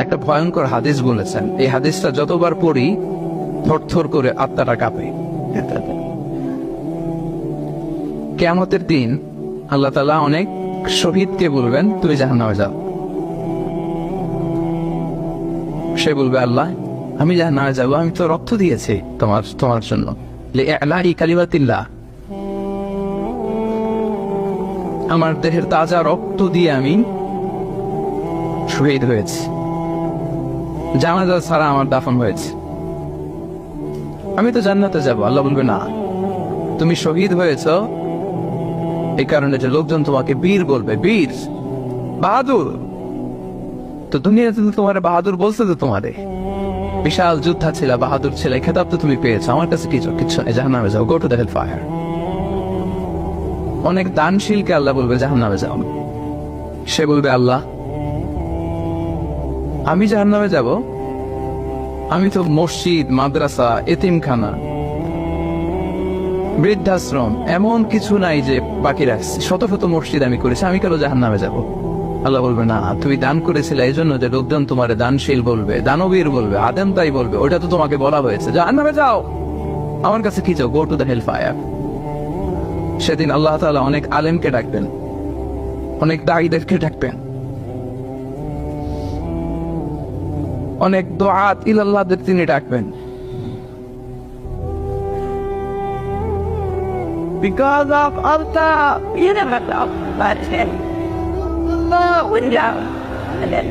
একটা ভয়ঙ্কর হাদিস বলেছেন, এই হাদিসটা যতবার পড়ি থরথর করে আত্মাটা কাঁপে। কিয়ামতের দিন আল্লাহ তাআলা অনেক শহীদকে বলবেন তুমি জাহান্নামে যাও। সে বলবে আল্লাহ আমি জাহান্নামে যাবো, আমি তো রক্ত দিয়েছি তোমার জন্য, লিইলাহি কালিমাতিল্লাহ, আমার দেহের তাজা রক্ত দিয়ে আমি শহীদ হয়েছি, জানাজা ছাড়া আমার দাফন হয়েছে, আমি তো জান্নাতে যাব। আল্লাহ বলবে না, তুমি শহীদ হয়েছ এই কারণে যে লোকজন তোমাকে বীর বলবে, বীর বাহাদুর। তো দুনিয়াতে তো তোমার বাহাদুর বলছে, তো তোমারে বিশাল যোদ্ধা ছিল, বাহাদুর ছিল, এই খেতাব তো তুমি পেয়েছো, আমার কাছে কিছু নেই, জাহান্নামে যাও, go to the hell fire. অনেক দানশীলকে আল্লাহ বলবে জাহান্নামে যাও। সে বলবে আল্লাহ আমি জাহান্নামে যাব, আমি তো মসজিদ, মাদ্রাসা, এতিমখানা, বৃদ্ধাশ্রম এমন কিছু নাই যে বাকি রাখছি, শত শত মসজিদ আমি করেছি, আমি কেন জাহান্নামে যাব? আল্লাহ বলবে না, তুমি দান করেছিলে এই জন্য যে লোকজন তোমারে দানশীল বলবে, দানবীর বলবে, আদেম তাই বলবে, ওটা তো তোমাকে বলা হয়েছে, জাহান্নামে যাও, আমার কাছে কি চাও, go to the hell fire. সেদিন আল্লাহ তাআলা অনেক আলেমকে ডাকবেন, অনেক দাঈদেরকে ডাকবেন, অনেক দুআত ইলাল্লাহদের তিনি ডাকবেন। Because of Allah, you never know, but we know, and then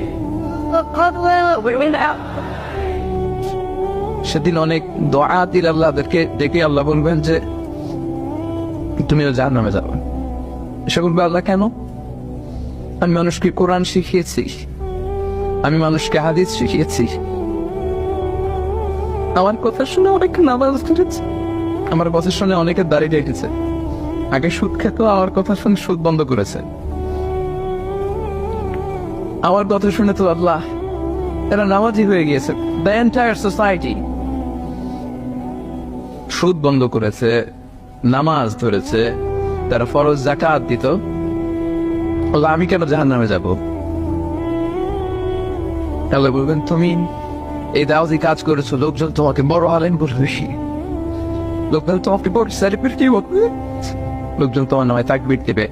we will know. সেদিন অনেক দুআত ইলাল্লাহদেরকে ডেকে আল্লাহ বলবেন যে তুমিও জাহান্নামে যাবে। সে বলবে আল্লাহ কেন? আমি মানুষকে কোরআন শিখিয়েছি, আমি মানুষকে হাদিস শিখিয়েছি, আমার কথা শুনে অনেক নামাজ পড়েছে, আমার কথা শুনে অনেকে দাঁড়িয়ে রেখেছে, আগে সুদ খেত, আমার কথা শুনে সুদ বন্ধ করেছে, আমার কথা শুনে তো আল্লাহ এরা নামাজি হয়ে গিয়েছে। দ্য এন্টায়ার সোসাইটি সুদ বন্ধ করেছে, নামাজ ধরেছে, তারা ফরজ যাকাত দিত, আমি কেন জাহান্নামে যাব? আল্লাহ বলবেন তুমি এই দাওয়াতি কাজ করেছো, লোকজন তোমাকে বড় আলেম বলবে, লোকজন তোমাকে বড় সেলিব্রিটি বলবে, লোকজন তোমার নামে তাকবীর দিবে,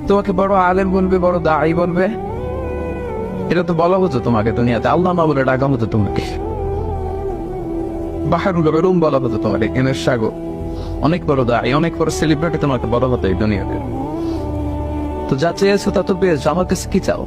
তোমাকে বড় আলেম বলবে, বড় দাঈ বলবে। এটা তো বলা হতো তোমাকে দুনিয়াতে, আল্লাহ না বলে ডাকা হতো তোমাকে, বাহারুল উলুম বলা হতো তোমাকে, জ্ঞানের সাগর, অনেক বড় দাঈ, অনেক বড় সেলিব্রিটি তোমাকে বলা হতো এই দুনিয়াতে। তো যা চেয়েছো তা তো পেয়েছো, আমার কাছে কি চাও?